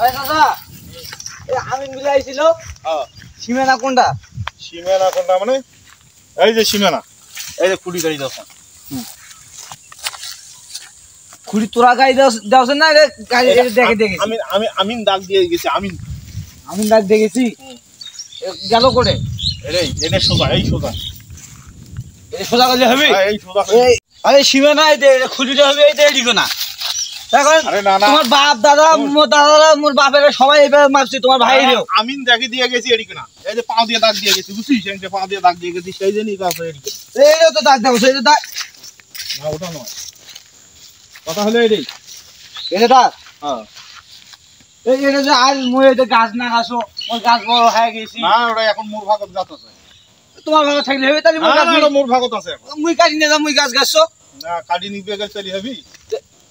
আরে দাদা এই আমিন বিলে আইছিল সীমানা কোনটা মানে এই যে সীমানা এই যে খুঁড়ি গাড়ি দাও খুঁড়ি তোরা গাড়ি দাওছ না রে গাড়ি দেখে দেখে আমিন দাগ দিয়ে গেছে আমিন দাগ দেখেছি গেল করে এনে সোজা এই সোজা গেলে হবে এই সোজা আরে সীমানা এই দে খুঁড়িটা হবে এই দেখো না এখন তোমার বাপ দাদা মোর দাদারা মোর বাপের সবাই এবার মারছে তোমার ভাইরেও আমিন দেখে দিয়ে গেছি এদিকে না এই যে পাও দিয়ে দাগ দিয়ে গেছি বুঝছিস এই যে পাও দিয়ে দাগ দিয়ে গেছি সেই জন্যই কাজ এদিকে এইও তো দাগ দাও সেই দাগ না ওটা নয় কথা হলো এটাই এটা দাগ হ্যাঁ এই এটা যে আর মই এটা গাছ না গাছো ওই গাছ বড় হয়ে গেছি না ওটা এখন মোর ভাগত গাছ আছে তোমার ভাগ থাকলে হবে তাহলে মোর ভাগত আছে মুই কাটি নিয়ে যাম মুই গাছ গাছছো না কাটি নিবে গেছে চলি হবি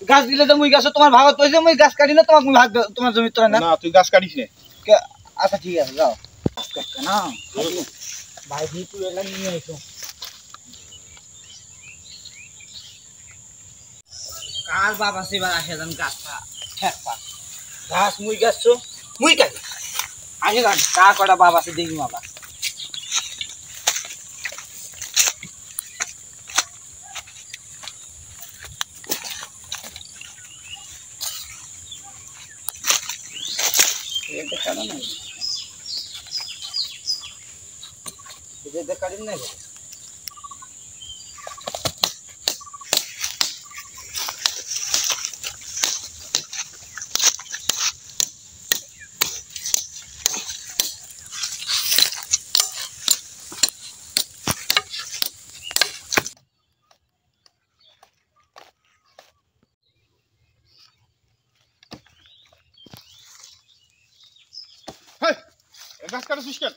গাছ দিলে তো মুই গাছ তোমার ভাগত কইছে মুই গাছ কাটি না তোমার ভাগ তোমার জমি তোরা না না তুই গাছ কাটিস না আচ্ছা ঠিক আছে যাও না ভাই দি তুই এলা নিয়ে আইছো কার বাবা সেবার আসে জান গাছটা ঠেকপা ঘাস মুই গাছছো মুই কাটি আসে জান কার কটা বাবা আছে দেখি বাবা এটা কাটা নাই এটা কাটিন নাই গাছ কাটিস কেন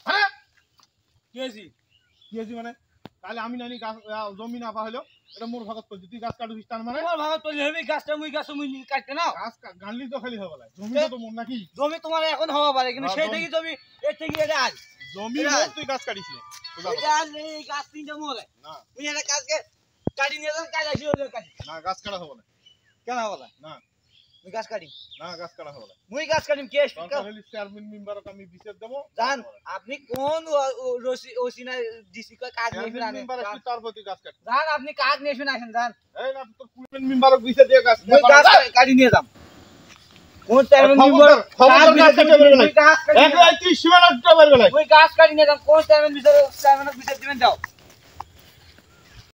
হ্যাঁ কি হয়েছি মানে তাহলে আমি নানি গাছ জমি না পাইলো এটা মোর ভাগত করছি তুই গাছ কাটিস তার মানে তোমার ভাগত তুই হবে গাছটা মুই কাটতে নাও গাছ গানলি তো খালি হবে জমি তো মোর নাকি জমি তোমার এখন হওয়া পারে কিন্তু সেই থেকে জমি এর থেকে এটা আজ জমি তুই গাছ কাটিস না এটা এই গাছ তিনটা মোরে না তুই এটা গাছকে কাটি নিয়ে যান কাটাইছি ওদের কাটি না গাছ কাটা হবে না কেন হবে না মুই গাছ কাটি না গাছ কাটা হবে না মুই গাছ কাটিম কেস চেয়ারম্যান মেম্বারক আমি বিচার দেব জান আপনি কোন ওসিনা ডিসি কা কাজ নেবেন আনে মেম্বার কি তার প্রতি গাছ কাট জান আপনি কাজ নেবেন আসেন জান এই না তো চেয়ারম্যান মেম্বারক বিচার দিয়ে গাছ মুই গাছ কাটি নিয়ে যাম কোন চেয়ারম্যান মেম্বার খবর গাছ কাটতে পারবে না 1 রাত 30 সীমানা দিতে পারবে না মুই গাছ কাটি নিয়ে যাম কোন চেয়ারম্যান বিচার দিবেন দাও